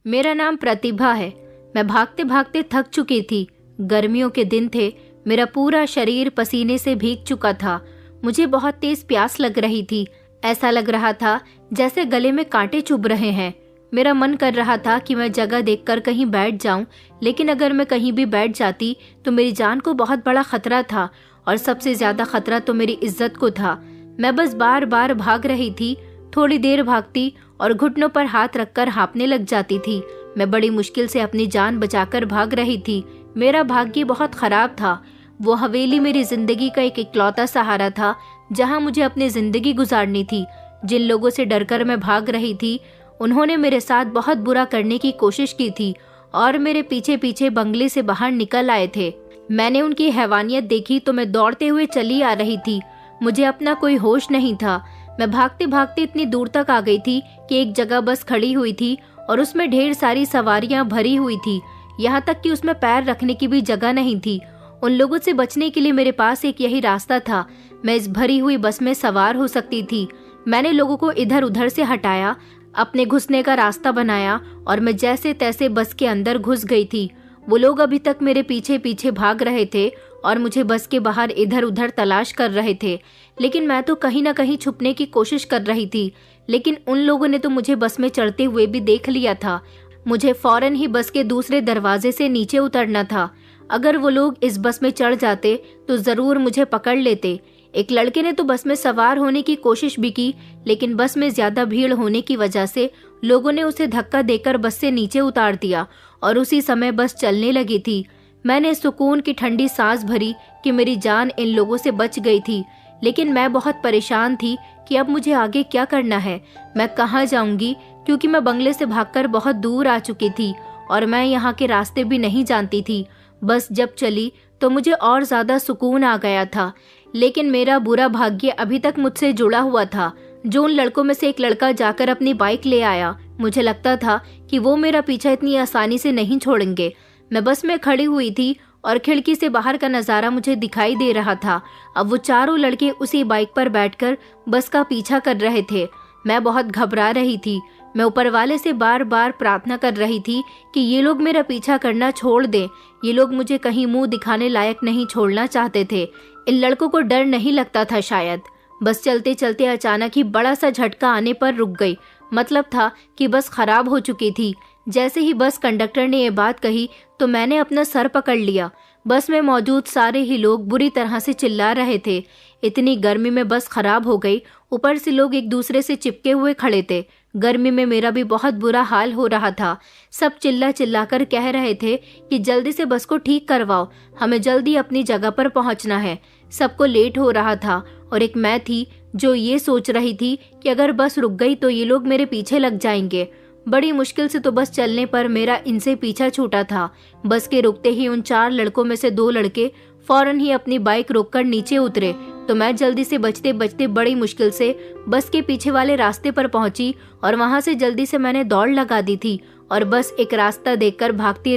मेरा नाम प्रतिभा है। मैं भागते भागते थक चुकी थी। गर्मियों के दिन थे। मेरा पूरा शरीर पसीने से भीग चुका था। मुझे बहुत तेज प्यास लग रही थी। ऐसा लग रहा था जैसे गले में कांटे चुभ रहे हैं। मेरा मन कर रहा था कि मैं जगह देखकर कहीं बैठ जाऊं, लेकिन अगर मैं कहीं भी बैठ जाती तो मेरी जान को बहुत बड़ा खतरा था, और सबसे ज्यादा खतरा तो मेरी इज्जत को था। मैं बस बार बार भाग रही थी। थोड़ी देर भागती और घुटनों पर हाथ रखकर हाँफने लग जाती थी। मैं बड़ी मुश्किल से अपनी जान बचाकर भाग रही थी। मेरा भाग्य बहुत खराब था। वो हवेली मेरी जिंदगी का एक इकलौता सहारा था, जहां मुझे अपनी जिंदगी गुजारनी थी। जिन लोगों से डरकर मैं भाग रही थी, उन्होंने मेरे साथ बहुत बुरा करने की कोशिश की थी और मेरे पीछे पीछे बंगले से बाहर निकल आए थे। मैंने उनकी हैवानियत देखी तो मैं दौड़ते हुए चली आ रही थी। मुझे अपना कोई होश नहीं था। मैं भागते भागते इतनी दूर तक आ गई थी कि एक जगह बस खड़ी हुई थी और उसमें ढेर सारी सवारियां भरी हुई थी। यहाँ तक कि उसमें पैर रखने की भी जगह नहीं थी। उन लोगों से बचने के लिए मेरे पास एक यही रास्ता था। मैं इस भरी हुई बस में सवार हो सकती थी। मैंने लोगों को इधर उधर से हटाया, अपने घुसने का रास्ता बनाया और मैं जैसे तैसे बस के अंदर घुस गई थी। वो लोग अभी तक मेरे पीछे पीछे भाग रहे थे और मुझे बस के बाहर इधर उधर तलाश कर रहे थे, लेकिन मैं तो कहीं ना कहीं छुपने की कोशिश कर रही थी। लेकिन उन लोगों ने तो मुझे बस में चढ़ते हुए भी देख लिया था। मुझे फौरन ही बस के दूसरे दरवाजे से नीचे उतरना था। अगर वो लोग इस बस में चढ़ जाते तो जरूर मुझे पकड़ लेते। एक लड़के ने तो बस में सवार होने की कोशिश भी की, लेकिन बस में ज्यादा भीड़ होने की वजह से लोगों ने उसे धक्का देकर बस से नीचे उतार दिया और उसी समय बस चलने लगी थी। मैंने सुकून की ठंडी सांस भरी कि मेरी जान इन लोगों से बच गई थी, लेकिन मैं बहुत परेशान थी कि अब मुझे आगे क्या करना है, मैं कहाँ जाऊंगी, क्योंकि मैं बंगले से भागकर बहुत दूर आ चुकी थी और मैं यहाँ के रास्ते भी नहीं जानती थी। बस जब चली तो मुझे और ज्यादा सुकून आ गया था, लेकिन मेरा बुरा भाग्य अभी तक मुझसे जुड़ा हुआ था। जो उन लड़कों में से एक लड़का जाकर अपनी बाइक ले आया, मुझे लगता था कि वो मेरा पीछा इतनी आसानी से नहीं छोड़ेंगे। मैं बस में खड़ी हुई थी और खिड़की से बाहर का नजारा मुझे दिखाई दे रहा था। अब वो चारों लड़के उसी बाइक पर बैठकर बस का पीछा कर रहे थे। मैं बहुत घबरा रही थी। मैं ऊपर वाले से बार बार प्रार्थना कर रही थी कि ये लोग मेरा पीछा करना छोड़ दें। ये लोग मुझे कहीं मुंह दिखाने लायक नहीं छोड़ना चाहते थे। इन लड़कों को डर नहीं लगता था शायद। बस चलते चलते अचानक ही बड़ा सा झटका आने पर रुक गई। मतलब था कि बस खराब हो चुकी थी। जैसे ही बस कंडक्टर ने ये बात कही तो मैंने अपना सर पकड़ लिया। बस में मौजूद सारे ही लोग बुरी तरह से चिल्ला रहे थे। इतनी गर्मी में बस खराब हो गई, ऊपर से लोग एक दूसरे से चिपके हुए खड़े थे। गर्मी में मेरा भी बहुत बुरा हाल हो रहा था। सब चिल्ला चिल्ला कर कह रहे थे कि जल्दी से बस को ठीक करवाओ, हमें जल्दी अपनी जगह पर पहुंचना है। सबको लेट हो रहा था और एक मैं थी जो ये सोच रही थी कि अगर बस रुक गई तो ये लोग मेरे पीछे लग जाएंगे। बड़ी मुश्किल से तो बस चलने पर मेरा इनसे पीछा छूटा था। बस के रुकते ही उन 4 लड़कों में से 2 लड़के फौरन ही अपनी बाइक रोककर नीचे उतरे, तो मैं जल्दी से बचते बचते बड़ी मुश्किल से बस के पीछे वाले रास्ते पर पहुंची और वहां से जल्दी से मैंने दौड़ लगा दी थी और बस एक रास्ता देखकर भागती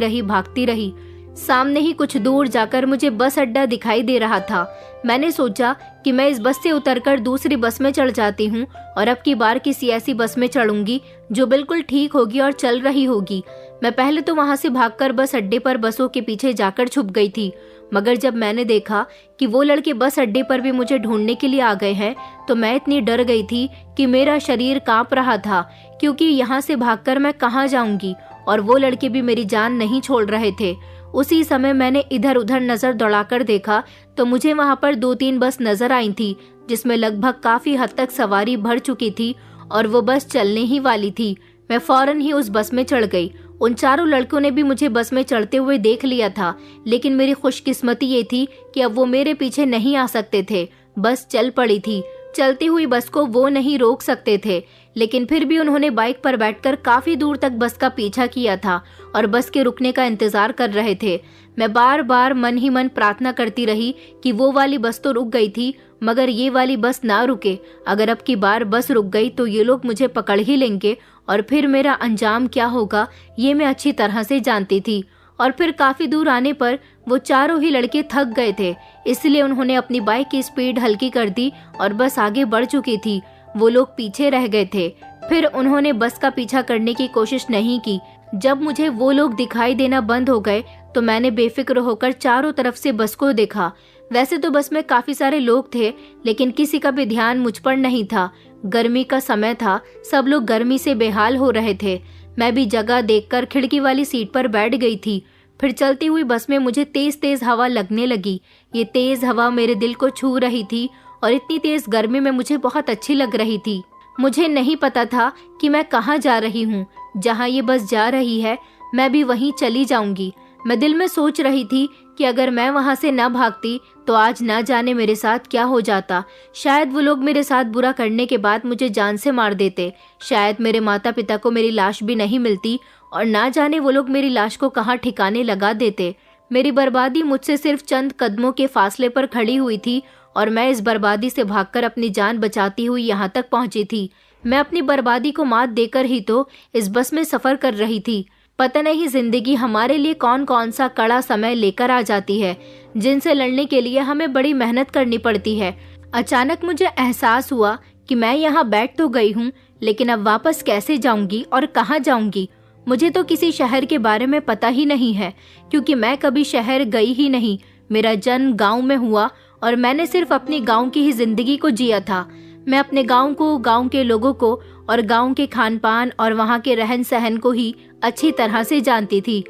रही। सामने ही कुछ दूर जाकर मुझे बस अड्डा दिखाई दे रहा था। मैंने सोचा कि मैं इस बस से उतरकर दूसरी बस में चढ़ जाती हूँ और अब की बार किसी ऐसी बस में चढ़ूंगी जो बिल्कुल ठीक होगी और चल रही होगी। मैं पहले तो वहां से भागकर बस अड्डे पर बसों के पीछे जाकर छुप गई थी, मगर जब मैंने देखा कि वो लड़के बस अड्डे पर भी मुझे ढूंढने के लिए आ गए हैं तो मैं इतनी डर गई थी कि मेरा शरीर कांप रहा था, क्योंकि यहाँ से भागकर मैं कहाँ जाऊंगी और वो लड़के भी मेरी जान नहीं छोड़ रहे थे। उसी समय मैंने इधर उधर नजर दौड़ाकर देखा तो मुझे वहां पर 2-3 बस नजर आई थी, जिसमें लगभग काफी हद तक सवारी भर चुकी थी और वो बस चलने ही वाली थी। मैं फौरन ही उस बस में चढ़ गई। उन 4 लड़कों ने भी मुझे बस में चढ़ते हुए देख लिया था, लेकिन मेरी खुशकिस्मती ये थी कि अब वो मेरे पीछे नहीं आ सकते थे। बस चल पड़ी थी। चलती हुई बस को वो नहीं रोक सकते थे, लेकिन फिर भी उन्होंने बाइक पर बैठकर काफी दूर तक बस का पीछा किया था और बस के रुकने का इंतजार कर रहे थे। मैं बार बार मन ही मन प्रार्थना करती रही कि वो वाली बस तो रुक गई थी, मगर ये वाली बस ना रुके। अगर अब की बार बस रुक गई तो ये लोग मुझे पकड़ ही लेंगे और फिर मेरा अंजाम क्या होगा ये मैं अच्छी तरह से जानती थी। और फिर काफी दूर आने पर वो चारों ही लड़के थक गए थे, इसलिए उन्होंने अपनी बाइक की स्पीड हल्की कर दी और बस आगे बढ़ चुकी थी। वो लोग पीछे रह गए थे। फिर उन्होंने बस का पीछा करने की कोशिश नहीं की। जब मुझे वो लोग दिखाई देना बंद हो गए तो मैंने बेफिक्र होकर चारों तरफ से बस को देखा। वैसे तो बस में काफी सारे लोग थे, लेकिन किसी का भी ध्यान मुझ पर नहीं था। गर्मी का समय था, सब लोग गर्मी से बेहाल हो रहे थे। मैं भी जगह देखकर खिड़की वाली सीट पर बैठ गई थी। फिर चलती हुई बस में मुझे तेज तेज हवा लगने लगी। ये तेज हवा मेरे दिल को छू रही थी और इतनी तेज गर्मी में मुझे बहुत अच्छी लग रही थी। मुझे नहीं पता था कि मैं कहाँ जा रही हूँ। जहाँ ये बस जा रही है मैं भी वहीं चली जाऊंगी। मैं दिल में सोच रही थी कि अगर मैं वहां से न भागती तो आज ना जाने मेरे साथ क्या हो जाता। शायद वो लोग मेरे साथ बुरा करने के बाद मुझे जान से मार देते। शायद मेरे माता पिता को मेरी लाश भी नहीं मिलती और ना जाने वो लोग मेरी लाश को कहाँ ठिकाने लगा देते। मेरी बर्बादी मुझसे सिर्फ चंद कदमों के फासले पर खड़ी हुई थी और मैं इस बर्बादी से भागकर अपनी जान बचाती हुई यहाँ तक पहुंची थी। मैं अपनी बर्बादी को मात देकर ही तो इस बस में सफर कर रही थी। पता नहीं जिंदगी हमारे लिए कौन कौन सा कड़ा समय लेकर आ जाती है, जिनसे लड़ने के लिए हमें बड़ी मेहनत करनी पड़ती है। अचानक मुझे एहसास हुआ कि मैं यहाँ बैठ तो गई हूँ, लेकिन अब वापस कैसे जाऊंगी और कहाँ जाऊंगी। मुझे तो किसी शहर के बारे में पता ही नहीं है, क्योंकि मैं कभी शहर गई ही नहीं। मेरा जन्म गाँव में हुआ और मैंने सिर्फ अपनी गाँव की ही जिंदगी को जिया था। मैं अपने गाँव को, गाँव के लोगों को और गाँव के खान पान और वहाँ के रहन सहन को ही अच्छी तरह से जानती थी।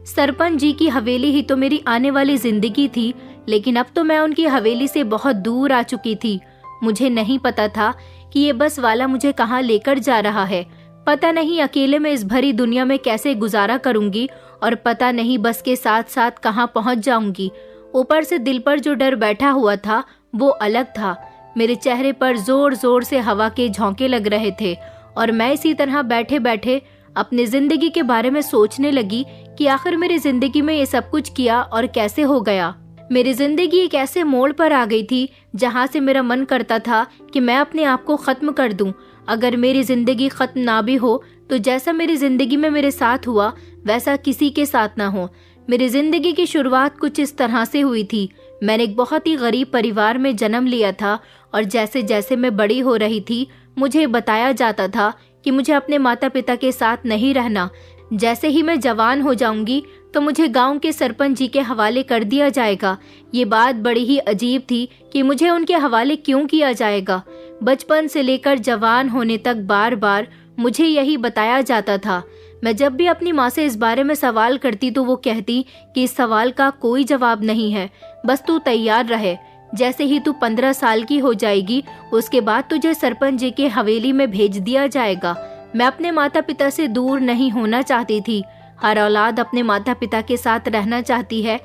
सरपंच जी की हवेली ही तो मेरी आने वाली जिंदगी थी, लेकिन अब तो मैं उनकी हवेली से बहुत दूर आ चुकी थी। मुझे नहीं पता था कि ये बस वाला मुझे कहाँ लेकर जा रहा है। पता नहीं अकेले में इस भरी दुनिया में कैसे गुजारा करूंगी और पता नहीं बस के साथ साथ कहाँ पहुँच जाऊंगी। ऊपर से दिल पर जो डर बैठा हुआ था वो अलग था। मेरे चेहरे पर जोर जोर से हवा के झोंके लग रहे थे और मैं इसी तरह बैठे बैठे अपनी जिंदगी के बारे में सोचने लगी कि आखिर मेरी जिंदगी में ये सब कुछ किया और कैसे हो गया। मेरी जिंदगी एक ऐसे मोड़ पर आ गई थी जहाँ से मेरा मन करता था कि मैं अपने आप को खत्म कर दूं। अगर मेरी जिंदगी खत्म ना भी हो तो जैसा मेरी जिंदगी में मेरे साथ हुआ वैसा किसी के साथ ना हो। मेरी जिंदगी की शुरुआत कुछ इस तरह से हुई थी। मैंने एक बहुत ही गरीब परिवार में जन्म लिया था और जैसे जैसे मैं बड़ी हो रही थी मुझे बताया जाता था कि मुझे अपने माता पिता के साथ नहीं रहना। जैसे ही मैं जवान हो जाऊंगी तो मुझे गांव के सरपंच जी के हवाले कर दिया जाएगा। ये बात बड़ी ही अजीब थी कि मुझे उनके हवाले क्यों किया जाएगा। बचपन से लेकर जवान होने तक बार बार मुझे यही बताया जाता था। मैं जब भी अपनी माँ से इस बारे में सवाल करती तो वो कहती कि इस सवाल का कोई जवाब नहीं है, बस तू तैयार रहे। जैसे ही तू 15 साल की हो जाएगी उसके बाद तुझे सरपंच जी के हवेली में भेज दिया जाएगा। मैं अपने माता पिता से दूर नहीं होना चाहती थी। हर औलाद अपने माता पिता के साथ रहना चाहती है,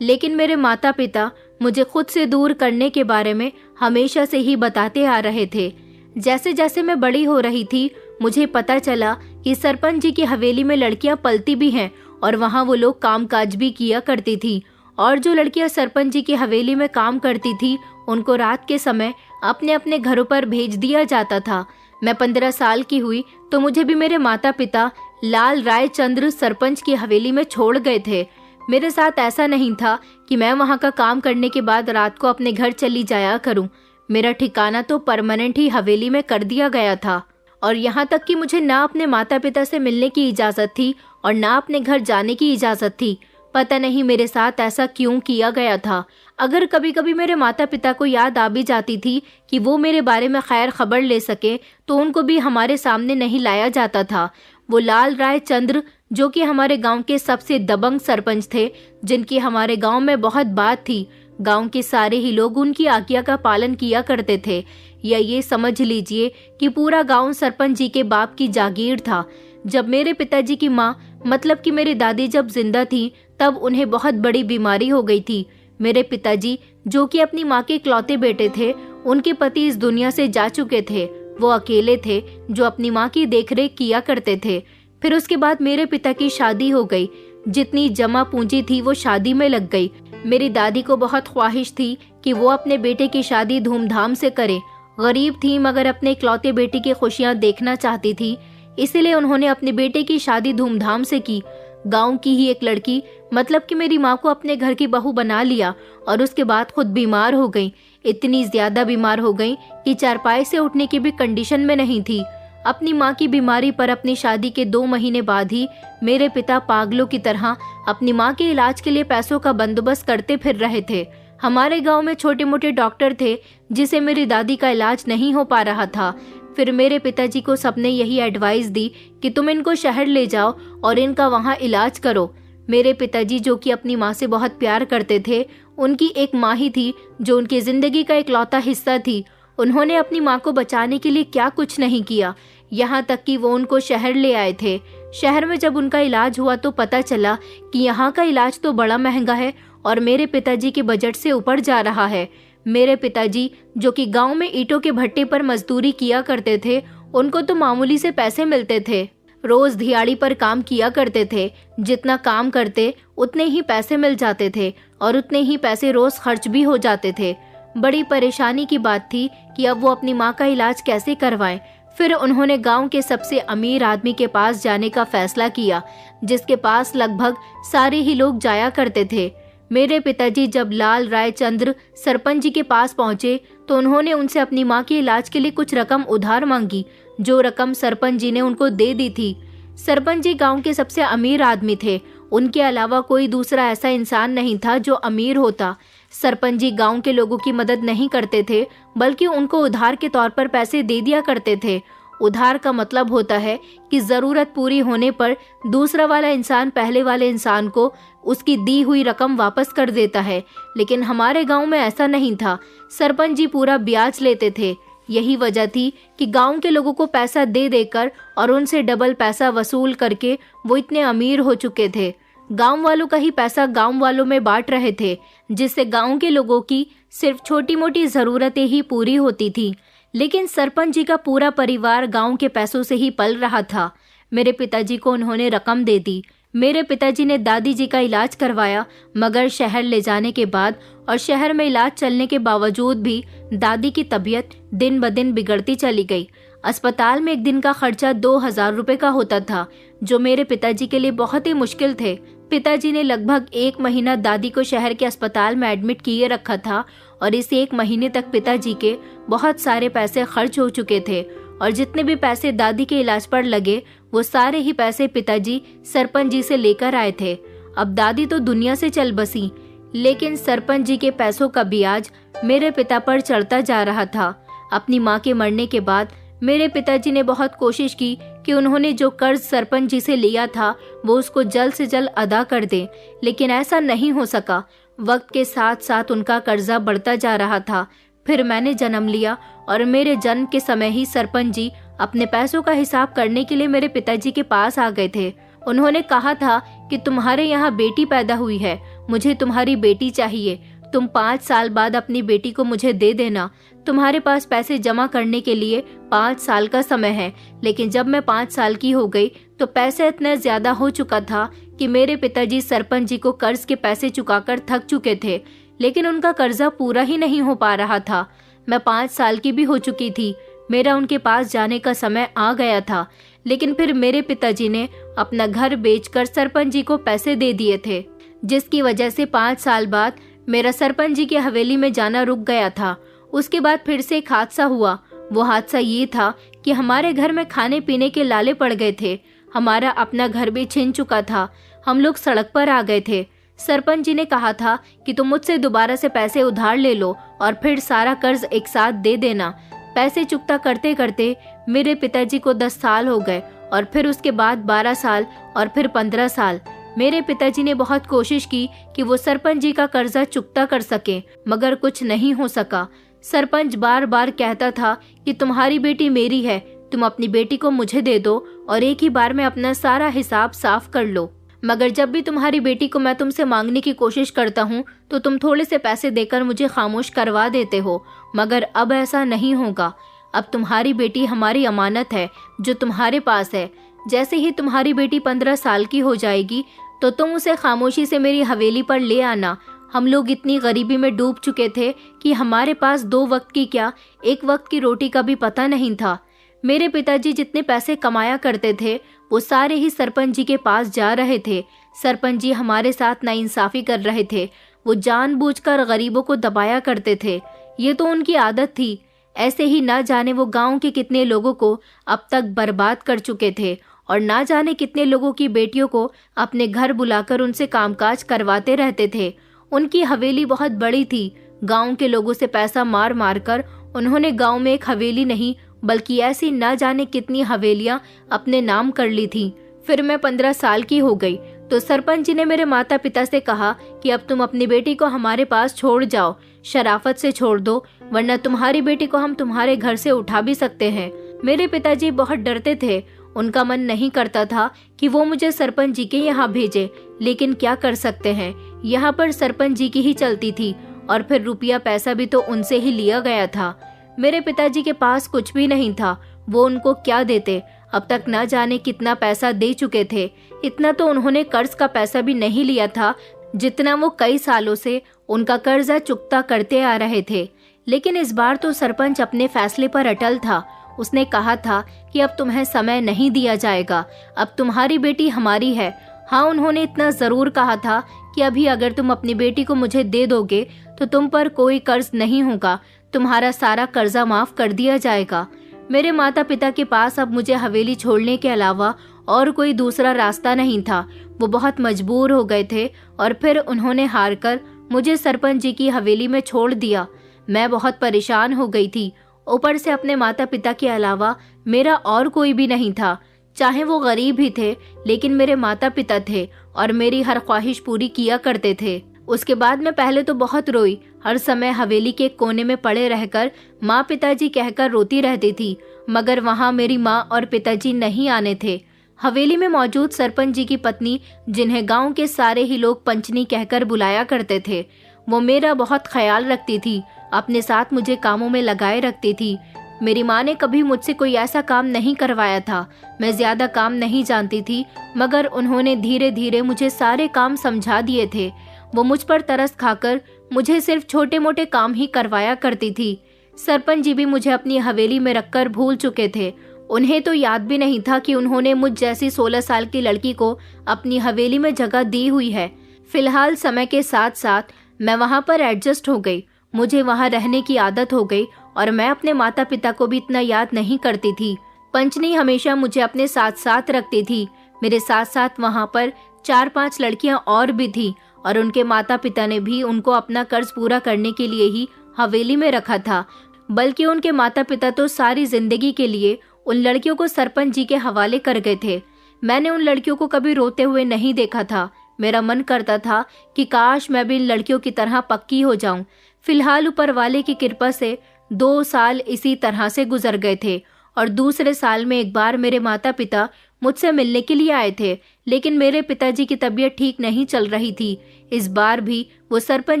लेकिन मेरे माता पिता मुझे खुद से दूर करने के बारे में हमेशा से ही बताते आ रहे थे। जैसे जैसे मैं बड़ी हो रही थी मुझे पता चला कि सरपंच जी की हवेली में लड़कियां पलती भी हैं और वहाँ वो लोग कामकाज भी किया करती थी। और जो लड़कियां सरपंच जी की हवेली में काम करती थी उनको रात के समय अपने अपने घरों पर भेज दिया जाता था। मैं 15 साल की हुई तो मुझे भी मेरे माता पिता लाल राय चंद्र सरपंच की हवेली में छोड़ गए थे। मेरे साथ ऐसा नहीं था कि मैं वहाँ का काम करने के बाद रात को अपने घर चली जाया करूँ। मेरा ठिकाना तो परमानेंट ही हवेली में कर दिया गया था और यहाँ तक कि मुझे ना अपने माता पिता से मिलने की इजाज़त थी और ना अपने घर जाने की इजाज़त थी। पता नहीं मेरे साथ ऐसा क्यों किया गया था। अगर कभी कभी मेरे माता पिता को याद आ भी जाती थी कि वो मेरे बारे में खैर खबर ले सके तो उनको भी हमारे सामने नहीं लाया जाता था। वो लाल राय चंद्र जो कि हमारे गांव के सबसे दबंग सरपंच थे, जिनकी हमारे गांव में बहुत बात थी। गांव के सारे ही लोग उनकी आज्ञा का पालन किया करते थे, या ये समझ लीजिए कि पूरा गांव सरपंच जी के बाप की जागीर था। जब मेरे पिताजी की माँ मतलब कि मेरी दादी जब जिंदा थी तब उन्हें बहुत बड़ी बीमारी हो गई थी। मेरे पिताजी जो कि अपनी माँ के इकलौते बेटे थे, उनके पति इस दुनिया से जा चुके थे। वो अकेले थे जो अपनी माँ की देखरेख किया करते थे। फिर उसके बाद मेरे पिता की शादी हो गई। जितनी जमा पूंजी थी वो शादी में लग गई। मेरी दादी को बहुत ख्वाहिश थी कि वो अपने बेटे की शादी धूमधाम से करे। गरीब थी मगर अपने इकलौते बेटे की खुशियां देखना चाहती थी, इसलिए उन्होंने अपने बेटे की शादी धूमधाम से की। गांव की ही एक लड़की मतलब कि मेरी माँ को अपने घर की बहू बना लिया और उसके बाद खुद बीमार हो गई। इतनी ज्यादा बीमार हो गई कि चारपाई से उठने की भी कंडीशन में नहीं थी। अपनी माँ की बीमारी पर अपनी शादी के 2 महीने बाद ही मेरे पिता पागलों की तरह अपनी माँ के इलाज के लिए पैसों का बंदोबस्त करते फिर रहे थे। हमारे गांव में छोटे मोटे डॉक्टर थे जिसे मेरी दादी का इलाज नहीं हो पा रहा था। फिर मेरे पिताजी को सबने यही एडवाइस दी कि तुम इनको शहर ले जाओ और इनका वहाँ इलाज करो। मेरे पिताजी जो कि अपनी माँ से बहुत प्यार करते थे, उनकी एक माँ ही थी जो उनकी जिंदगी का इकलौता हिस्सा थी। उन्होंने अपनी माँ को बचाने के लिए क्या कुछ नहीं किया, यहाँ तक कि वो उनको शहर ले आए थे। शहर में जब उनका इलाज हुआ तो पता चला कि यहाँ का इलाज तो बड़ा महंगा है और मेरे पिताजी के बजट से ऊपर जा रहा है। मेरे पिताजी जो कि गांव में ईंटों के भट्टे पर मजदूरी किया करते थे, उनको तो मामूली से पैसे मिलते थे। रोज दिहाड़ी पर काम किया करते थे, जितना काम करते उतने ही पैसे मिल जाते थे और उतने ही पैसे रोज खर्च भी हो जाते थे। बड़ी परेशानी की बात थी कि अब वो अपनी माँ का इलाज कैसे करवाएं। फिर उन्होंने गांव के सबसे अमीर आदमी के पास जाने का फैसला किया, जिसके पास लगभग सारे ही लोग जाया करते थे। मेरे पिताजी जब लाल राय चंद्र सरपंच जी के पास पहुंचे तो उन्होंने उनसे अपनी माँ के इलाज के लिए कुछ रकम उधार मांगी, जो रकम सरपंच जी ने उनको दे दी थी। सरपंच जी गांव के सबसे अमीर आदमी थे, उनके अलावा कोई दूसरा ऐसा इंसान नहीं था जो अमीर होता। सरपंच जी गांव के लोगों की मदद नहीं करते थे, बल्कि उनको उधार के तौर पर पैसे दे दिया करते थे। उधार का मतलब होता है कि जरूरत पूरी होने पर दूसरा वाला इंसान पहले वाले इंसान को उसकी दी हुई रकम वापस कर देता है, लेकिन हमारे गांव में ऐसा नहीं था। सरपंच जी पूरा ब्याज लेते थे। यही वजह थी कि गांव के लोगों को पैसा दे देकर और उनसे डबल पैसा वसूल करके वो इतने अमीर हो चुके थे। गांव वालों का ही पैसा गांव वालों में बांट रहे थे, जिससे गांव के लोगों की सिर्फ छोटी मोटी जरूरतें ही पूरी होती थी। लेकिन सरपंच जी का पूरा परिवार गांव के पैसों से ही पल रहा था। मेरे पिताजी को उन्होंने रकम दे दी। मेरे पिताजी ने दादी जी का इलाज करवाया, मगर शहर ले जाने के बाद और शहर में इलाज चलने के बावजूद भी दादी की तबीयत दिन ब दिन बिगड़ती चली गई। अस्पताल में एक दिन का खर्चा 2000 रुपए का होता था, जो मेरे पिताजी के लिए बहुत ही मुश्किल थे। पिताजी ने लगभग 1 महीना दादी को शहर के अस्पताल में एडमिट किए रखा था और इस 1 महीने तक पिताजी के बहुत सारे पैसे खर्च हो चुके थे और जितने भी पैसे दादी के इलाज पर लगे वो सारे ही पैसे पिताजी सरपंच जी से लेकर आए थे। अब दादी तो दुनिया से चल बसी, लेकिन सरपंच जी के पैसों का ब्याज मेरे पिता पर चढ़ता जा रहा था। अपनी माँ के मरने के बाद मेरे पिताजी ने बहुत कोशिश की कि उन्होंने जो कर्ज सरपंच जी से लिया था वो उसको जल्द से जल्द अदा कर दें, लेकिन ऐसा नहीं हो सका। वक्त के साथ साथ उनका कर्जा बढ़ता जा रहा था। फिर मैंने जन्म लिया और मेरे जन्म के समय ही सरपंच जी अपने पैसों का हिसाब करने के लिए मेरे पिताजी के पास आ गए थे। उन्होंने कहा था कि तुम्हारे यहाँ बेटी पैदा हुई है, मुझे तुम्हारी बेटी चाहिए। तुम 5 साल बाद अपनी बेटी को मुझे दे देना। तुम्हारे पास पैसे जमा करने के लिए 5 साल का समय है। लेकिन जब मैं 5 साल की हो गई तो पैसे इतना ज्यादा हो चुका था कि मेरे पिताजी सरपंच जी को कर्ज के पैसे चुकाकर थक चुके थे, लेकिन उनका कर्जा पूरा ही नहीं हो पा रहा था। मैं 5 साल की भी हो चुकी थी। मेरा उनके पास जाने का समय आ गया था, लेकिन फिर मेरे पिताजी ने अपना घर बेचकर सरपंच जी को पैसे दे दिए थे, जिसकी वजह से 5 साल बाद मेरा सरपंच जी की हवेली में जाना रुक गया था। उसके बाद फिर से एक हादसा हुआ। वो हादसा ये था कि हमारे घर में खाने पीने के लाले पड़ गए थे। हमारा अपना घर भी छिन चुका था। हम लोग सड़क पर आ गए थे। सरपंच जी ने कहा था कि तुम मुझसे दोबारा से पैसे उधार ले लो और फिर सारा कर्ज एक साथ दे देना। पैसे चुकता करते करते मेरे पिताजी को 10 साल हो गए और फिर उसके बाद 12 साल और फिर 15 साल। मेरे पिताजी ने बहुत कोशिश की कि वो सरपंच जी का कर्जा चुकता कर सके, मगर कुछ नहीं हो सका। सरपंच बार बार कहता था कि तुम्हारी बेटी मेरी है, तुम अपनी बेटी को मुझे दे दो और एक ही बार में अपना सारा हिसाब साफ कर लो। मगर जब भी तुम्हारी बेटी को मैं तुमसे मांगने की कोशिश करता हूँ तो तुम थोड़े से पैसे देकर मुझे खामोश करवा देते हो, मगर अब ऐसा नहीं होगा। अब तुम्हारी बेटी हमारी अमानत है जो तुम्हारे पास है। जैसे ही तुम्हारी बेटी 15 साल की हो जाएगी तो तुम उसे खामोशी से मेरी हवेली पर ले आना। हम लोग इतनी गरीबी में डूब चुके थे कि हमारे पास 2 वक्त की क्या 1 वक्त की रोटी का भी पता नहीं था। मेरे पिताजी जितने पैसे कमाया करते थे वो सारे ही सरपंच जी के पास जा रहे थे। सरपंच जी हमारे साथ नाइंसाफी कर रहे थे। वो जानबूझकर गरीबों को दबाया करते थे। ये तो उनकी आदत थी। ऐसे ही ना जाने वो गांव के कितने लोगों को अब तक बर्बाद कर चुके थे और ना जाने कितने लोगों की बेटियों को अपने घर बुलाकर उनसे कामकाज करवाते रहते थे। उनकी हवेली बहुत बड़ी थी। गांव के लोगों से पैसा मार मार कर उन्होंने गांव में एक हवेली नहीं बल्कि ऐसी ना जाने कितनी हवेलियां अपने नाम कर ली थी। फिर मैं 15 साल की हो गई तो सरपंच जी ने मेरे माता पिता से कहा कि अब तुम अपनी बेटी को हमारे पास छोड़ जाओ, शराफत से छोड़ दो, वरना तुम्हारी बेटी को हम तुम्हारे घर से उठा भी सकते हैं। मेरे पिताजी बहुत डरते थे। उनका मन नहीं करता था कि वो मुझे सरपंच जी के यहाँ भेजे, लेकिन क्या कर सकते हैं, यहाँ पर सरपंच जी की ही चलती थी और फिर रुपया पैसा भी तो उनसे ही लिया गया था। मेरे पिताजी के पास कुछ भी नहीं था, वो उनको क्या देते। अब तक न जाने कितना पैसा दे चुके थे। इतना तो उन्होंने कर्ज का पैसा भी नहीं लिया था जितना वो कई सालों से उनका कर्जा चुकता करते आ रहे थे। लेकिन इस बार तो सरपंच अपने फैसले पर अटल था। उसने कहा था कि अब तुम्हें समय नहीं दिया जाएगा, अब तुम्हारी बेटी हमारी है। हाँ, उन्होंने इतना जरूर कहा था कि अभी अगर तुम अपनी बेटी को मुझे दे दोगे तो तुम पर कोई कर्ज नहीं होगा, तुम्हारा सारा कर्जा माफ कर दिया जाएगा। मेरे माता पिता के पास अब मुझे हवेली छोड़ने के अलावा और कोई दूसरा रास्ता नहीं था। वो बहुत मजबूर हो गए थे और फिर उन्होंने हार कर मुझे सरपंच जी की हवेली में छोड़ दिया। मैं बहुत परेशान हो गई थी। ऊपर से अपने माता पिता के अलावा मेरा और कोई भी नहीं था। चाहे वो गरीब ही थे, लेकिन मेरे माता पिता थे और मेरी हर ख्वाहिश पूरी किया करते थे। उसके बाद मैं पहले तो बहुत रोई। हर समय हवेली के कोने में पड़े रहकर माँ पिताजी कहकर रोती रहती थी, मगर वहाँ मेरी माँ और पिताजी नहीं आने थे। हवेली में मौजूद सरपंच जी की पत्नी, जिन्हें गांव के सारे ही लोग पंचनी कहकर बुलाया करते थे, वो मेरा बहुत ख्याल रखती थी, अपने साथ मुझे कामों में लगाए रखती थी। मेरी माँ ने कभी मुझसे कोई ऐसा काम नहीं करवाया था। मैं ज्यादा काम नहीं जानती थी, मगर उन्होंने धीरे धीरे मुझे सारे काम समझा दिए थे। वो मुझ पर तरस खाकर मुझे सिर्फ छोटे मोटे काम ही करवाया करती थी। सरपंच जी भी मुझे अपनी हवेली में रखकर भूल चुके थे। उन्हें तो याद भी नहीं था कि उन्होंने मुझ जैसी 16 साल की लड़की को अपनी हवेली में जगह दी हुई है। फिलहाल समय के साथ साथ मैं वहाँ पर एडजस्ट हो गई। मुझे वहाँ रहने की आदत हो गई और मैं अपने माता पिता को भी इतना याद नहीं करती थी। पंचनी हमेशा मुझे अपने साथ साथ रखती थी। मेरे साथ साथ वहाँ पर 4-5 लड़कियां और भी थी और उनके माता पिता ने भी उनको अपना कर्ज पूरा करने के लिए ही हवेली में रखा था। बल्कि उनके माता पिता तो सारी जिंदगी के लिए उन लड़कियों को सरपंच जी के हवाले कर गए थे। मैंने उन लड़कियों को कभी रोते हुए नहीं देखा था। मेरा मन करता था कि काश मैं भी इन लड़कियों की तरह पक्की हो जाऊं। फिलहाल ऊपर वाले की कृपा से 2 साल इसी तरह से गुजर गए थे और दूसरे साल में एक बार मेरे माता पिता मुझसे मिलने के लिए आए थे, लेकिन मेरे पिताजी की तबीयत ठीक नहीं चल रही थी। इस बार भी वो सरपंच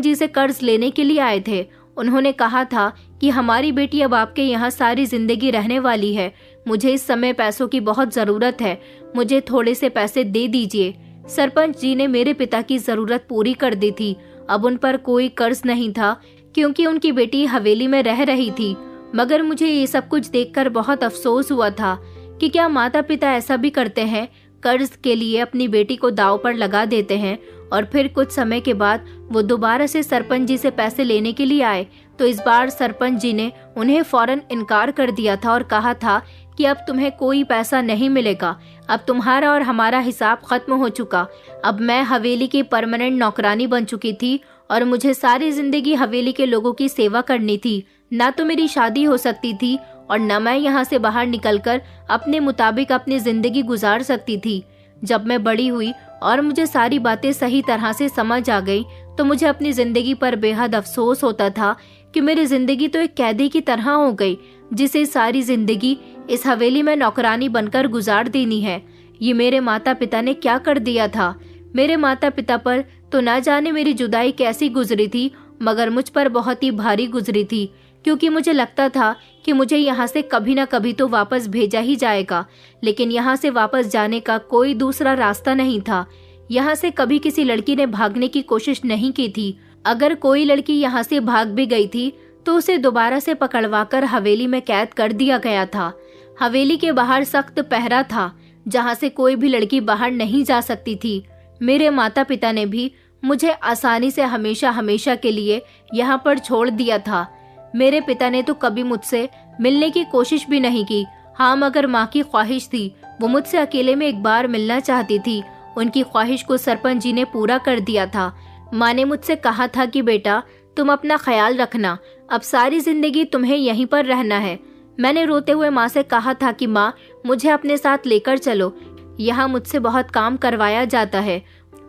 जी से कर्ज लेने के लिए आए थे। उन्होंने कहा था कि हमारी बेटी अब आपके यहाँ सारी जिंदगी रहने वाली है, मुझे इस समय पैसों की बहुत जरूरत है, मुझे थोड़े से पैसे दे दीजिए। सरपंच जी ने मेरे पिता की जरूरत पूरी कर दी थी। अब उन पर कोई कर्ज नहीं था क्योंकि उनकी बेटी हवेली में रह रही थी। मगर मुझे ये सब कुछ देखकर बहुत अफसोस हुआ था कि क्या माता पिता ऐसा भी करते हैं, कर्ज के लिए अपनी बेटी को दांव पर लगा देते हैं और फिर कुछ समय के बाद वो दोबारा से सरपंच जी से पैसे लेने के लिए आए तो इस बार सरपंच जी ने उन्हें फौरन इनकार कर दिया था और कहा था कि अब तुम्हें कोई पैसा नहीं मिलेगा, अब तुम्हारा और हमारा हिसाब खत्म हो चुका। अब मैं हवेली की परमानेंट नौकरानी बन चुकी थी और मुझे सारी जिंदगी हवेली के लोगों की सेवा करनी थी। ना तो मेरी शादी हो सकती थी और न मैं यहाँ से बाहर निकलकर अपने मुताबिक अपनी जिंदगी गुजार सकती थी। जब मैं बड़ी हुई और मुझे सारी बातें सही तरह से समझ आ गई तो मुझे अपनी जिंदगी पर बेहद अफसोस होता था कि मेरी जिंदगी तो एक कैदी की तरह हो गई, जिसे सारी जिंदगी इस हवेली में नौकरानी बनकर गुजार देनी है। ये मेरे माता पिता ने क्या कर दिया था। मेरे माता पिता पर तो ना जाने मेरी जुदाई कैसी गुजरी थी, मगर मुझ पर बहुत ही भारी गुजरी थी, क्योंकि मुझे लगता था कि मुझे यहाँ से कभी ना कभी तो वापस भेजा ही जाएगा। लेकिन यहाँ से वापस जाने का कोई दूसरा रास्ता नहीं था। यहाँ से कभी किसी लड़की ने भागने की कोशिश नहीं की थी। अगर कोई लड़की यहाँ से भाग भी गई थी तो उसे दोबारा से पकड़वाकर हवेली में कैद कर दिया गया था। हवेली के बाहर सख्त पहरा था, जहाँ से कोई भी लड़की बाहर नहीं जा सकती थी। मेरे माता पिता ने भी मुझे आसानी से हमेशा हमेशा के लिए यहाँ पर छोड़ दिया था। मेरे पिता ने तो कभी मुझसे मिलने की कोशिश भी नहीं की। हाँ, मगर माँ की ख्वाहिश थी, वो मुझसे अकेले में एक बार मिलना चाहती थी। उनकी ख्वाहिश को सरपंच जी ने पूरा कर दिया था। माँ ने मुझसे कहा था कि बेटा तुम अपना ख्याल रखना, अब सारी जिंदगी तुम्हें यहीं पर रहना है। मैंने रोते हुए माँ से कहा था कि माँ मुझे अपने साथ लेकर चलो, यहाँ मुझसे बहुत काम करवाया जाता है,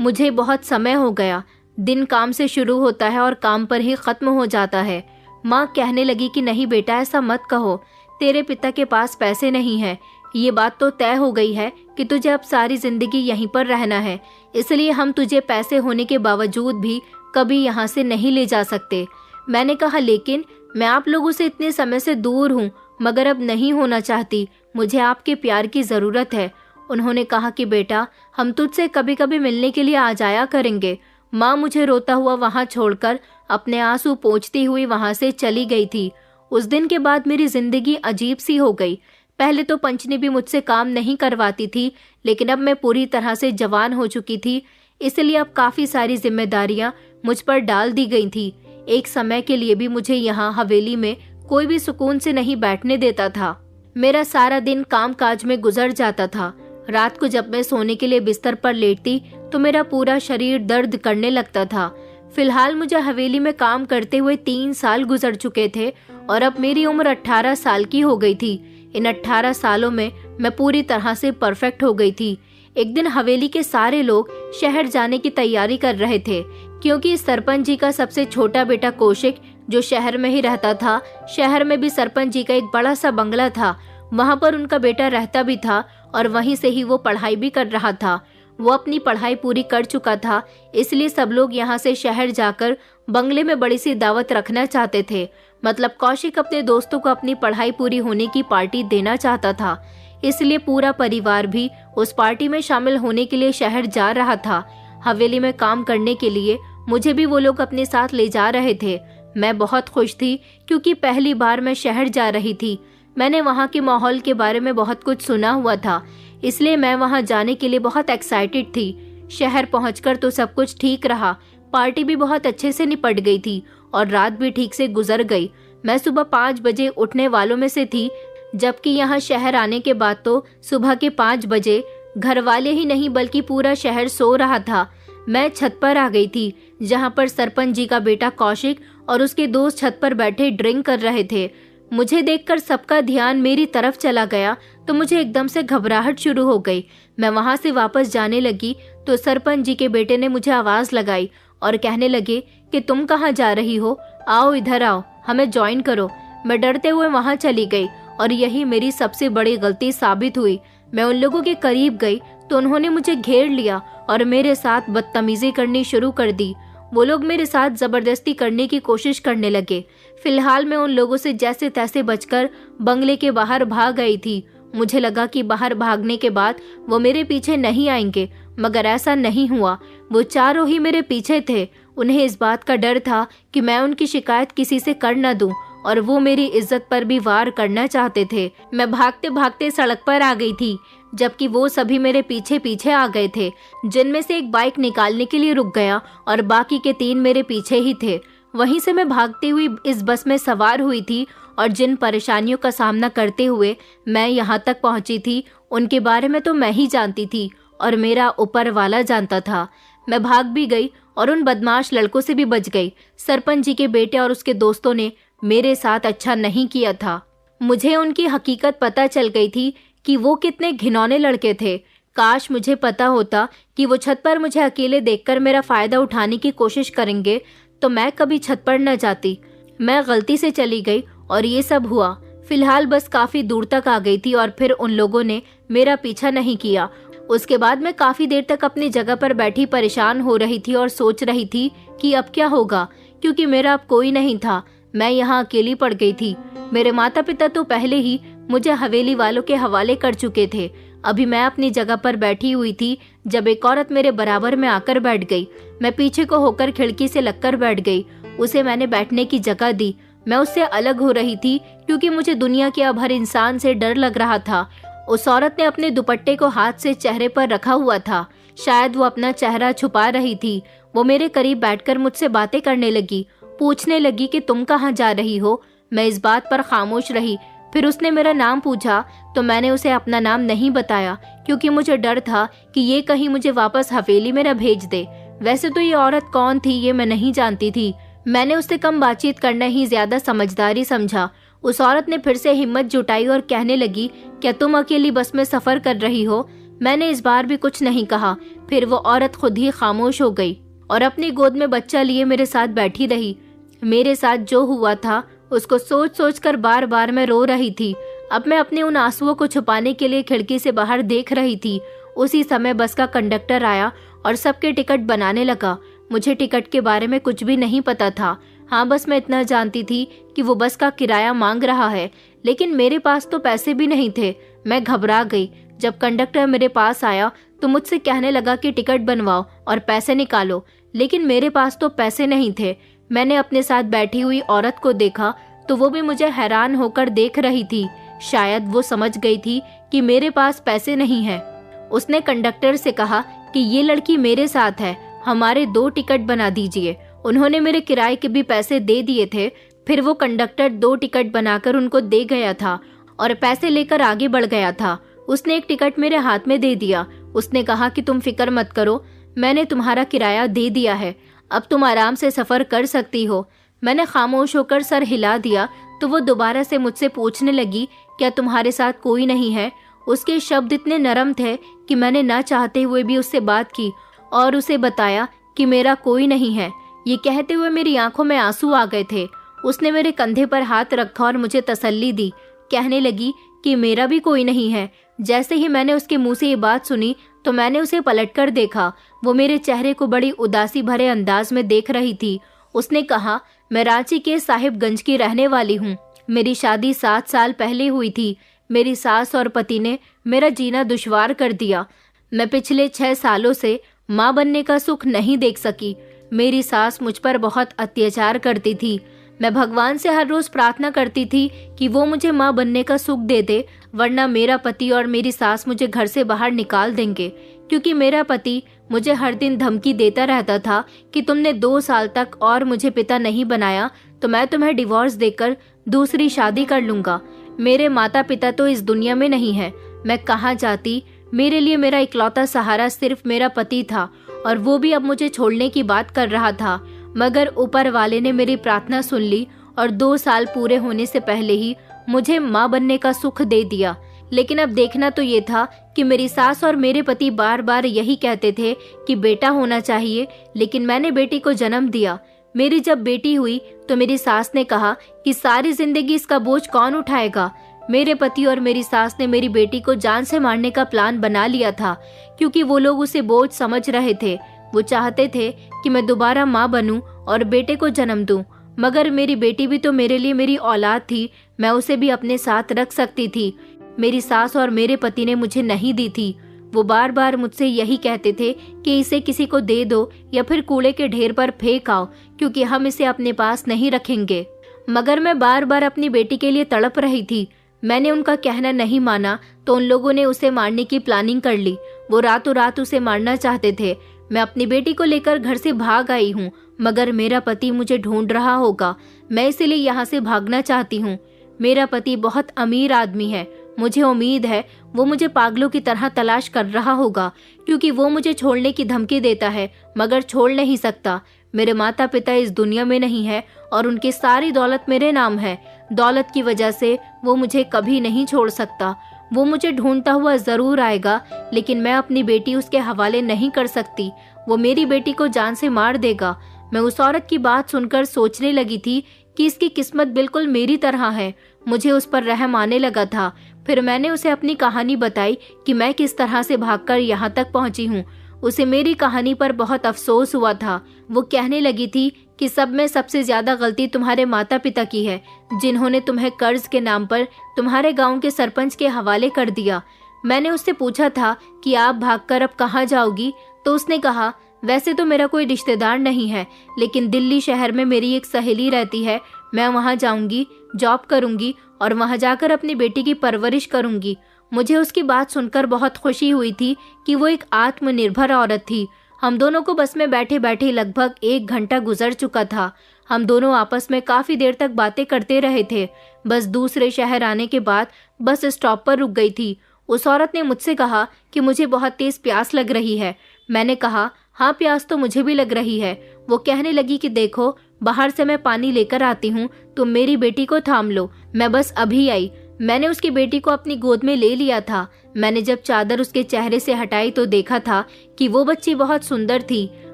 मुझे बहुत समय हो गया, दिन काम से शुरू होता है और काम पर ही खत्म हो जाता है। माँ कहने लगी कि नहीं बेटा ऐसा मत कहो, तेरे पिता के पास पैसे नहीं है, ये बात तो तय हो गई है कि तुझे अब सारी जिंदगी यहीं पर रहना है, इसलिए हम तुझे पैसे होने के बावजूद भी कभी यहाँ से नहीं ले जा सकते। मैंने कहा लेकिन मैं आप लोगों से इतने समय से दूर हूँ, मगर अब नहीं होना चाहती, मुझे आपके प्यार की ज़रूरत है। उन्होंने कहा कि बेटा हम तुझसे कभी कभी मिलने के लिए आ जाया करेंगे। माँ मुझे रोता हुआ वहाँ छोड़कर अपने आंसू पोंछती हुई वहाँ से चली गई थी। उस दिन के बाद मेरी जिंदगी अजीब सी हो गई। पहले तो पंचनी भी मुझसे काम नहीं करवाती थी, लेकिन अब मैं पूरी तरह से जवान हो चुकी थी, इसलिए अब काफ़ी सारी जिम्मेदारियां मुझ पर डाल दी गई थी। एक समय के लिए भी मुझे यहाँ हवेली में कोई भी सुकून से नहीं बैठने देता था। मेरा सारा दिन काम काज में गुजर जाता था। रात को जब मैं सोने के लिए बिस्तर पर लेटती तो मेरा पूरा शरीर दर्द करने लगता था। फिलहाल मुझे हवेली में काम करते हुए 3 साल गुजर चुके थे और अब मेरी उम्र 18 साल की हो गई थी। इन 18 सालों में मैं पूरी तरह से परफेक्ट हो गई थी। एक दिन हवेली के सारे लोग शहर जाने की तैयारी कर रहे थे, क्योंकि सरपंच जी का सबसे छोटा बेटा कौशिक जो शहर में ही रहता था, शहर में भी सरपंच जी का एक बड़ा सा बंगला था, वहाँ पर उनका बेटा रहता भी था और वहीं से ही वो पढ़ाई भी कर रहा था। वो अपनी पढ़ाई पूरी कर चुका था, इसलिए सब लोग यहाँ से शहर जाकर बंगले में बड़ी सी दावत रखना चाहते थे। मतलब कौशिक अपने दोस्तों को अपनी पढ़ाई पूरी होने की पार्टी देना चाहता था, इसलिए पूरा परिवार भी उस पार्टी में शामिल होने के लिए शहर जा रहा था। हवेली में काम करने के लिए मुझे भी वो लोग अपने साथ ले जा रहे थे। मैं बहुत खुश थी क्योंकि पहली बार मैं शहर जा रही थी। मैंने वहाँ के माहौल के बारे में बहुत कुछ सुना हुआ था, इसलिए मैं वहाँ जाने के लिए बहुत एक्साइटेड थी। शहर पहुंचकर तो सब कुछ ठीक रहा, पार्टी भी बहुत अच्छे से निपट गई थी और रात भी ठीक से गुजर गई। मैं सुबह 5 बजे उठने वालों में से थी, जबकि यहाँ शहर आने के बाद तो सुबह के 5 बजे घर वाले ही नहीं बल्कि पूरा शहर सो रहा था। मैं छत पर आ गई थी, जहाँ पर सरपंच जी का बेटा कौशिक और उसके दोस्त छत पर बैठे ड्रिंक कर रहे थे। मुझे देखकर सबका ध्यान मेरी तरफ चला गया तो मुझे एकदम से घबराहट शुरू हो गई। मैं वहां से वापस जाने लगी तो सरपंच जी के बेटे ने मुझे आवाज लगाई और कहने लगे कि तुम कहाँ जा रही हो, आओ इधर आओ, हमें ज्वाइन करो। मैं डरते हुए वहां चली गई और यही मेरी सबसे बड़ी गलती साबित हुई। मैं उन लोगों के करीब गई तो उन्होंने मुझे घेर लिया और मेरे साथ बदतमीजी करनी शुरू कर दी। वो लोग मेरे साथ जबरदस्ती करने की कोशिश करने लगे। फिलहाल मैं उन लोगों से जैसे तैसे बचकर बंगले के बाहर भाग गई थी। मुझे लगा कि बाहर भागने के बाद वो मेरे पीछे नहीं आएंगे, मगर ऐसा नहीं हुआ। वो चारों ही मेरे पीछे थे। उन्हें इस बात का डर था कि मैं उनकी शिकायत किसी से कर न दूं और वो मेरी इज्जत पर भी वार करना चाहते थे। मैं भागते भागते सड़क पर आ गई थी, जबकि वो सभी मेरे पीछे पीछे आ गए थे। जिनमें से एक बाइक निकालने के लिए रुक गया और बाकी के 3 मेरे पीछे ही थे। वहीं से मैं भागती हुई इस बस में सवार हुई थी और जिन परेशानियों का सामना करते हुए मैं यहाँ तक पहुँची थी, उनके बारे में तो मैं ही जानती थी और मेरा ऊपर वाला जानता था। मैं भाग भी गई और उन बदमाश लड़कों से भी बच गई। सरपंच जी के बेटे और उसके दोस्तों ने मेरे साथ अच्छा नहीं किया था। मुझे उनकी हकीकत पता चल गई थी कि वो कितने घिनौने लड़के थे। काश मुझे पता होता कि वो छत पर मुझे अकेले देखकर मेरा फायदा उठाने की कोशिश करेंगे तो मैं कभी छत पर न जाती। मैं गलती से चली गई और ये सब हुआ। फिलहाल बस काफी दूर तक आ गई थी और फिर उन लोगों ने मेरा पीछा नहीं किया। उसके बाद मैं काफी देर तक अपनी जगह पर बैठी परेशान हो रही थी और सोच रही थी कि अब क्या होगा, क्योंकि मेरा अब कोई नहीं था। मैं यहाँ अकेली पड़ गई थी। मेरे माता पिता तो पहले ही मुझे हवेली वालों के हवाले कर चुके थे। अभी मैं अपनी जगह पर बैठी हुई थी जब एक औरत मेरे बराबर में आकर बैठ गई। मैं पीछे को होकर खिड़की से लगकर बैठ गई। उसे मैंने बैठने की जगह दी। मैं उससे अलग हो रही थी क्योंकि मुझे दुनिया के अब हर इंसान से डर लग रहा था। उस औरत ने अपने दुपट्टे को हाथ से चेहरे पर रखा हुआ था। शायद वो अपना चेहरा छुपा रही थी। वो मेरे करीब बैठकर मुझसे बातें करने लगी। पूछने लगी कि तुम कहाँ जा रही हो। मैं इस बात पर खामोश रही। फिर उसने मेरा नाम पूछा तो मैंने उसे अपना नाम नहीं बताया, क्योंकि मुझे डर था कि ये कहीं मुझे वापस हवेली में न भेज दे। वैसे तो ये औरत कौन थी ये मैं नहीं जानती थी। मैंने उससे कम बातचीत करना ही ज्यादा समझदारी समझा। उस औरत ने फिर से हिम्मत जुटाई और कहने लगी, क्या तुम अकेली बस में सफर कर रही हो? मैंने इस बार भी कुछ नहीं कहा। फिर वो औरत खुद ही खामोश हो गई और अपनी गोद में बच्चा लिए मेरे साथ बैठी रही। मेरे साथ जो हुआ था उसको सोच सोच कर बार बार मैं रो रही थी। अब मैं अपने उन आंसुओं को छुपाने के लिए खिड़की से बाहर देख रही थी। उसी समय बस का कंडक्टर आया और सबके टिकट बनाने लगा। मुझे टिकट के बारे में कुछ भी नहीं पता था। हाँ, बस मैं इतना जानती थी कि वो बस का किराया मांग रहा है, लेकिन मेरे पास तो पैसे भी नहीं थे। मैं घबरा गई। जब कंडक्टर मेरे पास आया तो मुझसे कहने लगा कि टिकट बनवाओ और पैसे निकालो, लेकिन मेरे पास तो पैसे नहीं थे। मैंने अपने साथ बैठी हुई औरत को देखा तो वो भी मुझे हैरान होकर देख रही थी। शायद वो समझ गई थी कि मेरे पास पैसे नहीं हैं। उसने कंडक्टर से कहा कि ये लड़की मेरे साथ है, हमारे 2 टिकट बना दीजिए। उन्होंने मेरे किराए के भी पैसे दे दिए थे। फिर वो कंडक्टर 2 टिकट बनाकर उनको दे गया था और पैसे लेकर आगे बढ़ गया था। उसने एक टिकट मेरे हाथ में दे दिया। उसने कहा कि तुम फिक्र मत करो, मैंने तुम्हारा किराया दे दिया है, अब तुम आराम से सफर कर सकती हो। मैंने खामोश होकर सर हिला दिया तो वो दोबारा से मुझसे पूछने लगी, क्या तुम्हारे साथ कोई नहीं है? उसके शब्द इतने नरम थे कि मैंने ना चाहते हुए भी उससे बात की और उसे बताया कि मेरा कोई नहीं है। ये कहते हुए मेरी आंखों में आंसू आ गए थे। उसने मेरे कंधे पर हाथ रखा और मुझे तसल्ली दी। कहने लगी कि मेरा भी कोई नहीं है। जैसे ही मैंने उसके मुंह से ये बात सुनी तो मैंने उसे पलटकर देखा। वो मेरे चेहरे को बड़ी उदासी भरे अंदाज में देख रही थी। उसने कहा, मैं रांची के साहिबगंज की रहने वाली हूँ। मेरी शादी 7 साल पहले हुई थी। मेरी सास और पति ने मेरा जीना दुश्वार कर दिया। मैं पिछले 6 सालों से माँ बनने का सुख नहीं देख सकी। मेरी सास मुझ पर बहुत अत्याचार करती थी। मैं भगवान से हर रोज प्रार्थना करती थी कि वो मुझे माँ बनने का सुख दे दे, वरना मेरा पति और मेरी सास मुझे घर से बाहर निकाल देंगे। क्योंकि मेरा पति मुझे हर दिन धमकी देता रहता था कि तुमने 2 साल तक और मुझे पिता नहीं बनाया तो मैं तुम्हें डिवोर्स देकर दूसरी शादी कर लूंगा। मेरे माता पिता तो इस दुनिया में नहीं है। मैं कहाँ जाती? मेरे लिए मेरा इकलौता सहारा सिर्फ मेरा पति था और वो भी अब मुझे छोड़ने की बात कर रहा था। मगर ऊपर वाले ने मेरी प्रार्थना सुन ली और 2 साल पूरे होने से पहले ही मुझे माँ बनने का सुख दे दिया। लेकिन अब देखना तो ये था कि मेरी सास और मेरे पति बार बार यही कहते थे कि बेटा होना चाहिए, लेकिन मैंने बेटी को जन्म दिया। मेरी जब बेटी हुई तो मेरी सास ने कहा कि सारी जिंदगी इसका बोझ कौन उठाएगा। मेरे पति और मेरी सास ने मेरी बेटी को जान से मारने का प्लान बना लिया था, क्योंकि वो लोग उसे बोझ समझ रहे थे। वो चाहते थे कि मैं दोबारा माँ बनूं और बेटे को जन्म दूं। मगर मेरी बेटी भी तो मेरे लिए मेरी औलाद थी, मैं उसे भी अपने साथ रख सकती थी। मेरी सास और मेरे पति ने मुझे नहीं दी थी। वो बार बार मुझसे यही कहते थे कि इसे किसी को दे दो या फिर कूड़े के ढेर पर फेंक आओ, क्योंकि हम इसे अपने पास नहीं रखेंगे। मगर मैं बार बार अपनी बेटी के लिए तड़प रही थी। मैंने उनका कहना नहीं माना तो उन लोगों ने उसे मारने की प्लानिंग कर ली। वो रातों रात उसे मारना चाहते थे। मैं अपनी बेटी को लेकर घर से भाग आई हूँ, मगर मेरा पति मुझे ढूंढ रहा होगा। मैं इसलिए यहाँ से भागना चाहती हूँ। मेरा पति बहुत अमीर आदमी है। मुझे उम्मीद है वो मुझे पागलों की तरह तलाश कर रहा होगा, क्योंकि वो मुझे छोड़ने की धमकी देता है मगर छोड़ नहीं सकता। मेरे माता पिता इस दुनिया में नहीं है और उनकी सारी दौलत मेरे नाम है। दौलत की वजह से वो मुझे कभी नहीं छोड़ सकता। वो मुझे ढूंढता हुआ जरूर आएगा, लेकिन मैं अपनी बेटी उसके हवाले नहीं कर सकती। वो मेरी बेटी को जान से मार देगा। मैं उस औरत की बात सुनकर सोचने लगी थी कि इसकी किस्मत बिल्कुल मेरी तरह है। मुझे उस पर रहम आने लगा था। फिर मैंने उसे अपनी कहानी बताई कि मैं किस तरह से भागकर यहाँ तक पहुँची हूँ। उसे मेरी कहानी पर बहुत अफसोस हुआ था। वो कहने लगी थी कि सब में सबसे ज्यादा गलती तुम्हारे माता पिता की है, जिन्होंने तुम्हें कर्ज के नाम पर तुम्हारे गांव के सरपंच के हवाले कर दिया। मैंने उससे पूछा था कि आप भागकर अब कहाँ जाओगी, तो उसने कहा, वैसे तो मेरा कोई रिश्तेदार नहीं है, लेकिन दिल्ली शहर में मेरी एक सहेली रहती है। मैं वहाँ जाऊंगी, जॉब करूंगी और वहाँ जाकर अपनी बेटी की परवरिश करूंगी। मुझे उसकी बात सुनकर बहुत खुशी हुई थी कि वो एक आत्मनिर्भर औरत थी। हम दोनों को बस में बैठे बैठे लगभग 1 घंटा गुजर चुका था। हम दोनों आपस में काफी देर तक बातें करते रहे थे। बस दूसरे शहर आने के बाद बस स्टॉप पर रुक गई थी। उस औरत ने मुझसे कहा कि मुझे बहुत तेज प्यास लग रही है। मैंने कहा, हाँ प्यास तो मुझे भी लग रही है। वो कहने लगी कि देखो, बाहर से मैं पानी लेकर आती हूँ, तुम मेरी बेटी को थाम लो। मैं बस अभी आई। मैंने उसकी बेटी को अपनी गोद में ले लिया था। मैंने जब चादर उसके चेहरे से हटाई तो देखा था कि वो बच्ची बहुत सुंदर थी।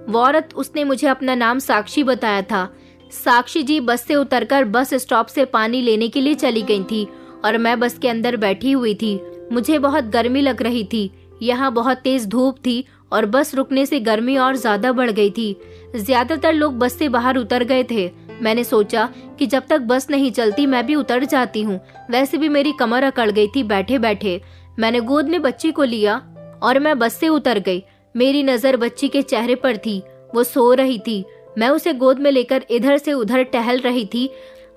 वो औरत, उसने मुझे अपना नाम साक्षी बताया था। साक्षी जी बस से उतरकर बस स्टॉप से पानी लेने के लिए चली गई थी और मैं बस के अंदर बैठी हुई थी। मुझे बहुत गर्मी लग रही थी। यहाँ बहुत तेज धूप थी और बस रुकने से गर्मी और ज्यादा बढ़ गई थी। ज्यादातर लोग बस से बाहर उतर गए थे। मैंने सोचा कि जब तक बस नहीं चलती मैं भी उतर जाती हूँ। वैसे भी मेरी कमर अकड़ गई थी बैठे बैठे। मैंने गोद में बच्ची को लिया और मैं बस से उतर गई। मेरी नजर बच्ची के चेहरे पर थी। वो सो रही थी। मैं उसे गोद में लेकर इधर से उधर टहल रही थी।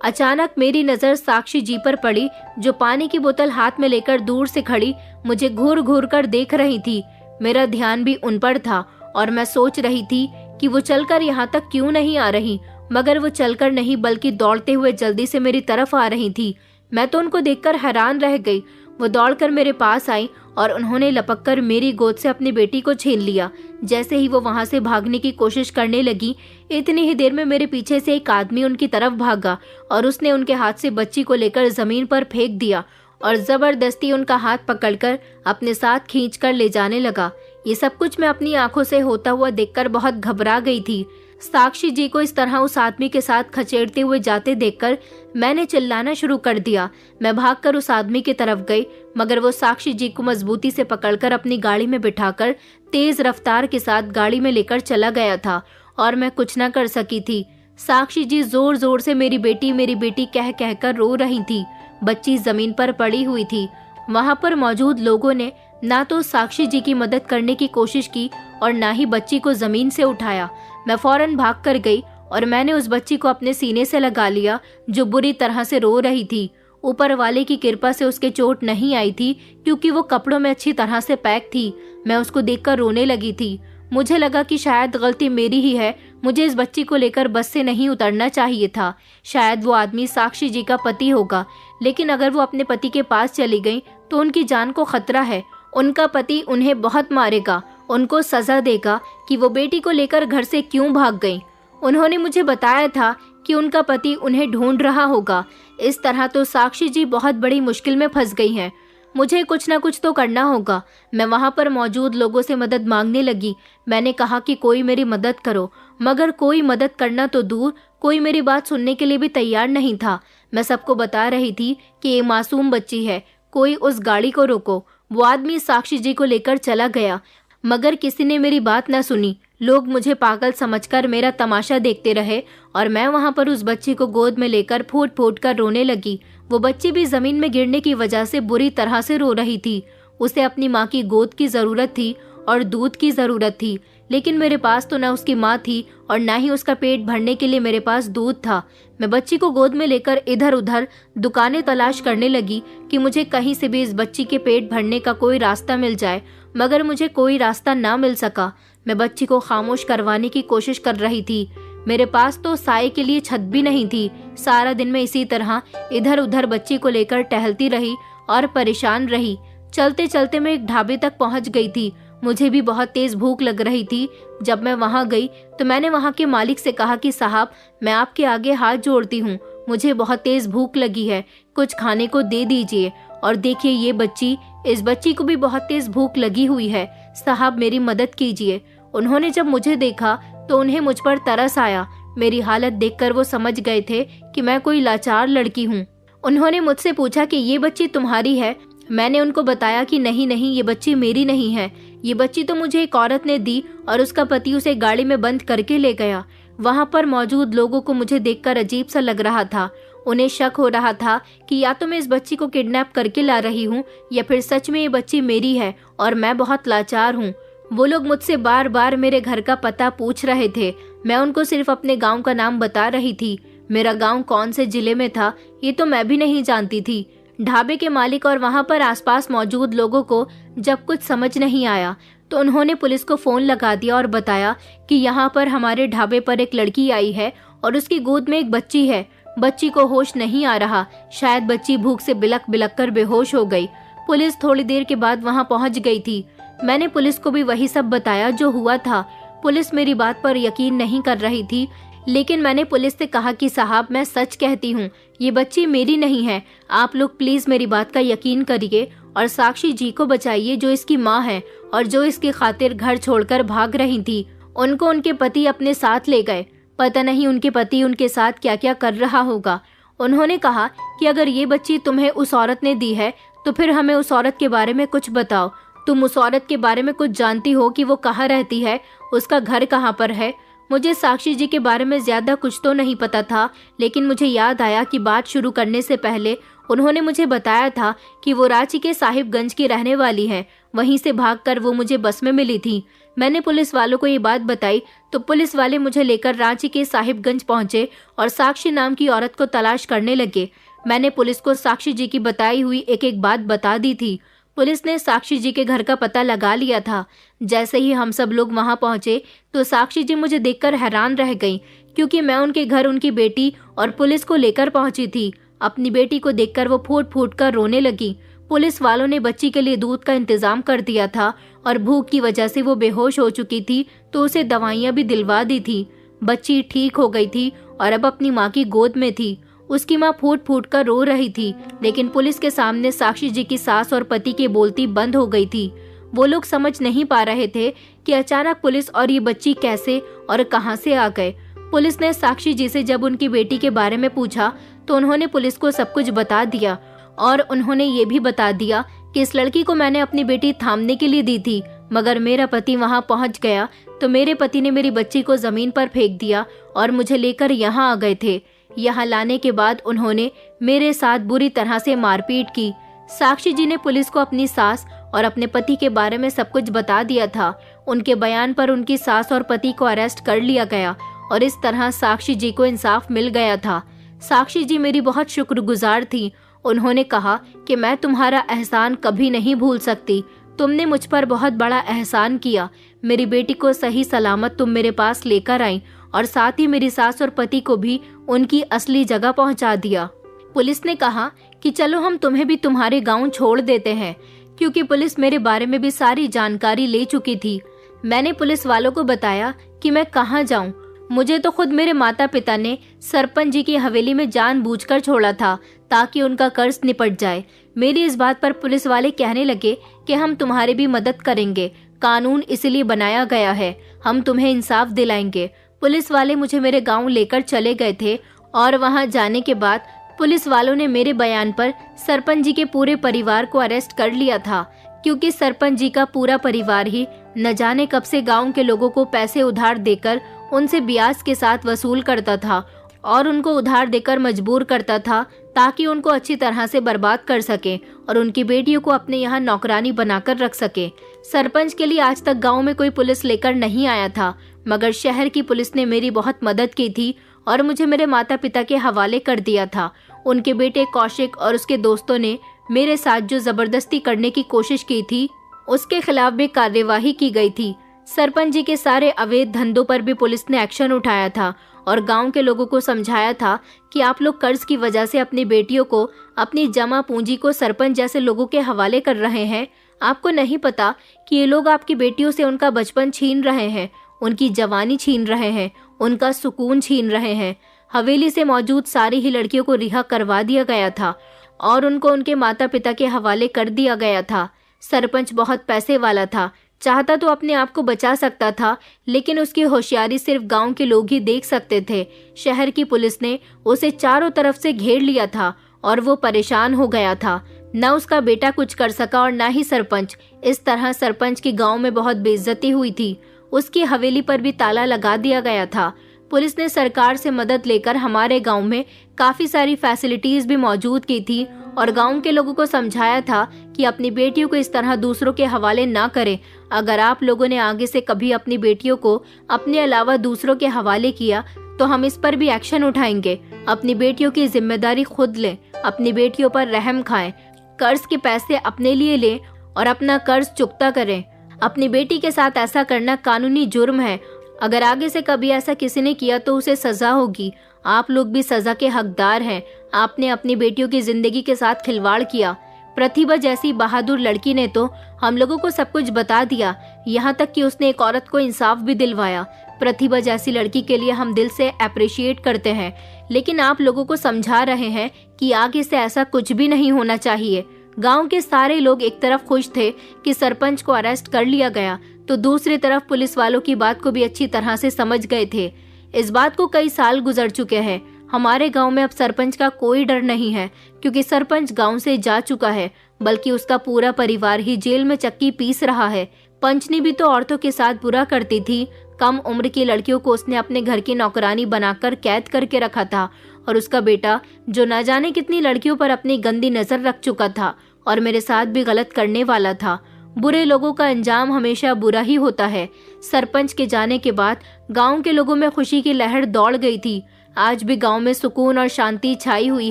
अचानक मेरी नजर साक्षी जी पर पड़ी, जो पानी की बोतल हाथ में लेकर दूर से खड़ी मुझे घूर घूर कर देख रही थी। मेरा ध्यान भी उन पर था और मैं सोच रही थी कि वो चलकर यहाँ तक क्यों नहीं आ रही, मगर वो चलकर नहीं बल्कि दौड़ते हुए जल्दी से मेरी तरफ आ रही थी। मैं तो उनको देखकर हैरान रह गई। वो दौड़कर मेरे पास आई और उन्होंने लपककर मेरी गोद से अपनी बेटी को छीन लिया। जैसे ही वो वहां से भागने की कोशिश करने लगी, इतनी ही देर में मेरे पीछे से एक आदमी उनकी तरफ भागा और उसने उनके हाथ से बच्ची को लेकर जमीन पर फेंक दिया और जबरदस्ती उनका हाथ पकड़कर अपने साथ खींचकर ले जाने लगा। ये सब कुछ मैं अपनी आंखों से होता हुआ देखकर बहुत घबरा गई थी। साक्षी जी को इस तरह उस आदमी के साथ खचेड़ते हुए जाते देखकर मैंने चिल्लाना शुरू कर दिया। मैं भागकर उस आदमी की तरफ गई, मगर वो साक्षी जी को मजबूती से पकड़कर अपनी गाड़ी में बिठाकर तेज रफ्तार के साथ गाड़ी में लेकर चला गया था और मैं कुछ न कर सकी थी। साक्षी जी जोर जोर से मेरी बेटी कह कहकर रो रही थी। बच्ची जमीन पर पड़ी हुई थी। वहां पर मौजूद लोगों ने ना तो साक्षी जी की मदद करने की कोशिश की और ना ही बच्ची को जमीन से उठाया। मैं फौरन भाग कर गई और मैंने उस बच्ची को अपने सीने से लगा लिया, जो बुरी तरह से रो रही थी। ऊपर वाले की कृपा से उसके चोट नहीं आई थी, क्योंकि वो कपड़ों में अच्छी तरह से पैक थी। मैं उसको देखकर रोने लगी थी। मुझे लगा कि शायद गलती मेरी ही है, मुझे इस बच्ची को लेकर बस से नहीं उतरना चाहिए था। शायद वो आदमी साक्षी जी का पति होगा, लेकिन अगर वो अपने पति के पास चली गई तो उनकी जान को खतरा है। उनका पति उन्हें बहुत मारेगा, उनको सजा देगा कि वो बेटी को लेकर घर से क्यों भाग गई। उन्होंने मुझे बताया था कि उनका पति उन्हें ढूंढ रहा होगा। इस तरह तो साक्षी जी बहुत बड़ी मुश्किल में फंस गई हैं। मुझे कुछ न कुछ तो करना होगा। मैं वहां पर मौजूद लोगों से मदद मांगने लगी। मैंने कहा कि कोई मेरी मदद करो, मगर कोई मदद करना तो दूर, कोई मेरी बात सुनने के लिए भी तैयार नहीं था। मैं सबको बता रही थी कि ये मासूम बच्ची है, कोई उस गाड़ी को रोको। वो आदमी साक्षी जी को लेकर चला गया, मगर किसी ने मेरी बात न सुनी। लोग मुझे पागल समझकर मेरा तमाशा देखते रहे और मैं वहां पर उस बच्ची को गोद में लेकर फूट फूट कर रोने लगी। वो बच्ची भी जमीन में गिरने की वजह से बुरी तरह से रो रही थी। उसे अपनी माँ की गोद की जरूरत थी और दूध की जरूरत थी, लेकिन मेरे पास तो न उसकी माँ थी और न ही उसका पेट भरने के लिए मेरे पास दूध था। मैं बच्ची को गोद में लेकर इधर उधर दुकानें तलाश करने लगी कि मुझे कहीं से भी इस बच्ची के पेट भरने का कोई रास्ता मिल जाए, मगर मुझे कोई रास्ता ना मिल सका। मैं बच्ची को खामोश करवाने की कोशिश कर रही थी। मेरे पास तो साए के लिए छत भी नहीं थी। सारा दिन मैं इसी तरह इधर उधर बच्ची को लेकर टहलती रही और परेशान रही। चलते चलते मैं एक ढाबे तक पहुंच गई थी। मुझे भी बहुत तेज भूख लग रही थी। जब मैं वहां गई तो मैंने वहां के मालिक से कहा कि साहब, मैं आपके आगे हाथ जोड़ती हूँ, मुझे बहुत तेज भूख लगी है, कुछ खाने को दे दीजिए। और देखिए ये बच्ची, इस बच्ची को भी बहुत तेज भूख लगी हुई है, साहब मेरी मदद कीजिए। उन्होंने जब मुझे देखा तो उन्हें मुझ पर तरस आया। मेरी हालत देखकर वो समझ गए थे कि मैं कोई लाचार लड़की हूँ। उन्होंने मुझसे पूछा कि ये बच्ची तुम्हारी है। मैंने उनको बताया कि नहीं नहीं, ये बच्ची मेरी नहीं है, ये बच्ची तो मुझे एक औरत ने दी और उसका पति उसे गाड़ी में बंद करके ले गया। वहां पर मौजूद लोगों को मुझे देखकर अजीब सा लग रहा था। उन्हें शक हो रहा था कि या तो मैं इस बच्ची को किडनैप करके ला रही हूँ या फिर सच में ये बच्ची मेरी है और मैं बहुत लाचार हूँ। वो लोग मुझसे बार बार मेरे घर का पता पूछ रहे थे। मैं उनको सिर्फ अपने गांव का नाम बता रही थी। मेरा गांव कौन से जिले में था ये तो मैं भी नहीं जानती थी। ढाबे के मालिक और वहां पर आसपास मौजूद लोगों को जब कुछ समझ नहीं आया तो उन्होंने पुलिस को फोन लगा दिया और बताया कि यहाँ पर हमारे ढाबे पर एक लड़की आई है और उसकी गोद में एक बच्ची है। बच्ची को होश नहीं आ रहा, शायद बच्ची भूख से बिलक बिलक कर बेहोश हो गई। पुलिस थोड़ी देर के बाद वहां पहुंच गई थी। मैंने पुलिस को भी वही सब बताया जो हुआ था। पुलिस मेरी बात पर यकीन नहीं कर रही थी, लेकिन मैंने पुलिस से कहा कि साहब, मैं सच कहती हूँ, ये बच्ची मेरी नहीं है। आप लोग प्लीज मेरी बात का यकीन करिए और साक्षी जी को बचाइए जो इसकी माँ है और जो इसकी खातिर घर छोड़कर भाग रही थी। उनको उनके पति अपने साथ ले गए। पता नहीं उनके पति उनके साथ क्या क्या कर रहा होगा। उन्होंने कहा कि अगर ये बच्ची तुम्हें उस औरत ने दी है तो फिर हमें उस औरत के बारे में कुछ बताओ। तुम उस औरत के बारे में कुछ जानती हो कि वो कहाँ रहती है, उसका घर कहाँ पर है? मुझे साक्षी जी के बारे में ज्यादा कुछ तो नहीं पता था, लेकिन मुझे याद आया कि बात शुरू करने से पहले उन्होंने मुझे बताया था कि वो रांची के साहिबगंज की रहने वाली है। वहीं से भागकर वो मुझे बस में मिली थी। मैंने पुलिस वालों को ये बात बताई तो पुलिस वाले मुझे लेकर रांची के साहिबगंज पहुंचे और साक्षी नाम की औरत को तलाश करने लगे। मैंने पुलिस को साक्षी जी की बताई हुई एक एक बात बता दी थी। पुलिस ने साक्षी जी के घर का पता लगा लिया था। जैसे ही हम सब लोग वहां पहुंचे तो साक्षी जी मुझे देखकर हैरान रह गईं, क्योंकि मैं उनके घर उनकी बेटी और पुलिस को लेकर पहुंची थी। अपनी बेटी को देखकर वो फूट फूट कर रोने लगी। पुलिस वालों ने बच्ची के लिए दूध का इंतजाम कर दिया था और भूख की वजह से वो बेहोश हो चुकी थी तो उसे दवाइयां भी दिलवा दी थी। बच्ची ठीक हो गई थी और अब अपनी माँ की गोद में थी। उसकी माँ फूट फूट कर रो रही थी, लेकिन पुलिस के सामने साक्षी जी की सास और पति की बोलती बंद हो गई थी। वो लोग समझ नहीं पा रहे थे कि अचानक पुलिस और ये बच्ची कैसे और कहां से आ गए। पुलिस ने साक्षी जी से जब उनकी बेटी के बारे में पूछा तो उन्होंने पुलिस को सब कुछ बता दिया और उन्होंने ये भी बता दिया कि इस लड़की को मैंने अपनी बेटी थामने के लिए दी थी, मगर मेरा पति वहां पहुंच गया तो मेरे पति ने मेरी बच्ची को जमीन पर फेंक दिया और मुझे लेकर यहाँ आ गए थे। यहाँ लाने के बाद उन्होंने मेरे साथ बुरी तरह से मारपीट की। साक्षी जी ने पुलिस को अपनी सास और अपने पति के बारे में सब कुछ बता दिया था। उनके बयान पर उनकी सास और पति को अरेस्ट कर लिया गया और इस तरह साक्षी जी को इंसाफ मिल गया था। साक्षी जी मेरी बहुत शुक्रगुजार थी। उन्होंने कहा कि मैं तुम्हारा एहसान कभी नहीं भूल सकती। तुमने मुझ पर बहुत बड़ा एहसान किया। मेरी बेटी को सही सलामत तुम मेरे पास लेकर आई और साथ ही मेरी सास और पति को भी उनकी असली जगह पहुंचा दिया। पुलिस ने कहा कि चलो हम तुम्हें भी तुम्हारे गांव छोड़ देते हैं, क्योंकि पुलिस मेरे बारे में भी सारी जानकारी ले चुकी थी। मैंने पुलिस वालों को बताया कि मैं कहाँ जाऊं। मुझे तो खुद मेरे माता पिता ने सरपंच जी की हवेली में जानबूझकर छोड़ा था ताकि उनका कर्ज निपट जाए। मेरी इस बात पर पुलिस वाले कहने लगे कि हम तुम्हारी भी मदद करेंगे, कानून इसलिए बनाया गया है, हम तुम्हें इंसाफ दिलाएंगे। पुलिस वाले मुझे मेरे गांव लेकर चले गए थे और वहां जाने के बाद पुलिस वालों ने मेरे बयान पर सरपंच जी के पूरे परिवार को अरेस्ट कर लिया था, क्योंकि सरपंच जी का पूरा परिवार ही न जाने कब से गांव के लोगों को पैसे उधार देकर उनसे ब्याज के साथ वसूल करता था और उनको उधार देकर मजबूर करता था ताकि उनको अच्छी तरह से बर्बाद कर सके और उनकी बेटियों को अपने यहाँ नौकरानी बनाकर रख सके। सरपंच के लिए आज तक गांव में कोई पुलिस लेकर नहीं आया था, मगर शहर की पुलिस ने मेरी बहुत मदद की थी और मुझे मेरे माता पिता के हवाले कर दिया था। उनके बेटे कौशिक और उसके दोस्तों ने मेरे साथ जो जबरदस्ती करने की कोशिश की थी उसके खिलाफ भी कार्यवाही की गई थी। सरपंच जी के सारे अवैध धंधों पर भी पुलिस ने एक्शन उठाया था और गांव के लोगों को समझाया था कि आप लोग कर्ज की वजह से अपनी बेटियों को, अपनी जमा पूंजी को सरपंच जैसे लोगों के हवाले कर रहे हैं। आपको नहीं पता कि ये लोग आपकी बेटियों से उनका बचपन छीन रहे हैं, उनकी जवानी छीन रहे हैं, उनका सुकून छीन रहे हैं। हवेली से मौजूद सारी ही लड़कियों को रिहा करवा दिया गया था और उनको उनके माता पिता के हवाले कर दिया गया था। सरपंच बहुत पैसे वाला था, चाहता तो अपने आप को बचा सकता था, लेकिन उसकी होशियारी सिर्फ गांव के लोग ही देख सकते थे। शहर की पुलिस ने उसे चारों तरफ से घेर लिया था और वो परेशान हो गया था। न उसका बेटा कुछ कर सका और न ही सरपंच। इस तरह सरपंच की गांव में बहुत बेइज्जती हुई थी। उसकी हवेली पर भी ताला लगा दिया गया था। पुलिस ने सरकार से मदद लेकर हमारे गांव में काफी सारी फैसिलिटीज भी मौजूद की थी और गांव के लोगों को समझाया था कि अपनी बेटियों को इस तरह दूसरों के हवाले ना करें। अगर आप लोगों ने आगे से कभी अपनी बेटियों को अपने अलावा दूसरों के हवाले किया तो हम इस पर भी एक्शन उठाएंगे। अपनी बेटियों की जिम्मेदारी खुद लें, अपनी बेटियों पर रहम खाएं, कर्ज के पैसे अपने लिए लें और अपना कर्ज चुकता करें। अपनी बेटी के साथ ऐसा करना कानूनी जुर्म है अगर आगे से कभी ऐसा किसी ने किया तो उसे सजा होगी। आप लोग भी सजा के हकदार हैं। आपने अपनी बेटियों की जिंदगी के साथ खिलवाड़ किया। प्रतिभा जैसी बहादुर लड़की ने तो हम लोगों को सब कुछ बता दिया, यहाँ तक कि उसने एक औरत को इंसाफ भी दिलवाया। प्रतिभा जैसी लड़की के लिए हम दिल से अप्रिशिएट करते हैं, लेकिन आप लोगों को समझा रहे हैं कि आगे से ऐसा कुछ भी नहीं होना चाहिए। गांव के सारे लोग एक तरफ खुश थे कि सरपंच को अरेस्ट कर लिया गया, तो दूसरी तरफ पुलिस वालों की बात को भी अच्छी तरह से समझ गए थे। इस बात को कई साल गुजर चुके हैं। हमारे गांव में अब सरपंच का कोई डर नहीं है, क्योंकि सरपंच गांव से जा चुका है, बल्कि उसका पूरा परिवार ही जेल में चक्की पीस रहा है। पंचनी भी तो औरतों के साथ बुरा करती थी। कम उम्र की लड़कियों को उसने अपने घर की नौकरानी बनाकर कैद करके रखा था, और उसका बेटा जो न जाने कितनी लड़कियों पर अपनी गंदी नजर रख चुका था और मेरे साथ भी गलत करने वाला था। बुरे लोगों का अंजाम हमेशा बुरा ही होता है। सरपंच के जाने के बाद गांव के लोगों में खुशी की लहर दौड़ गई थी। आज भी गांव में सुकून और शांति छाई हुई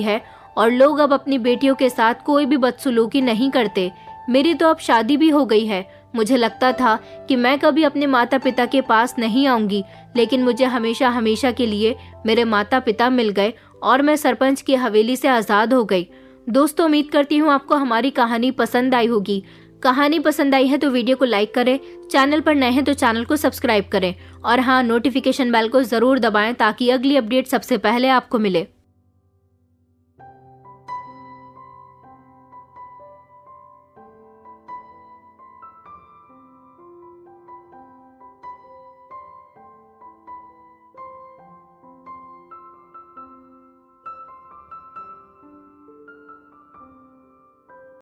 है और लोग अब अपनी बेटियों के साथ कोई भी बदसलूकी नहीं करते। मेरी तो अब शादी भी हो गई है। मुझे लगता था कि मैं कभी अपने माता पिता के पास नहीं आऊंगी, लेकिन मुझे हमेशा हमेशा के लिए मेरे माता पिता मिल गए और मैं सरपंच की हवेली से आज़ाद हो गई। दोस्तों, उम्मीद करती हूँ आपको हमारी कहानी पसंद आई होगी। कहानी पसंद आई है तो वीडियो को लाइक करें, चैनल पर नए हैं तो चैनल को सब्सक्राइब करें और हाँ, नोटिफिकेशन बेल को जरूर दबाएं ताकि अगली अपडेट सबसे पहले आपको मिले।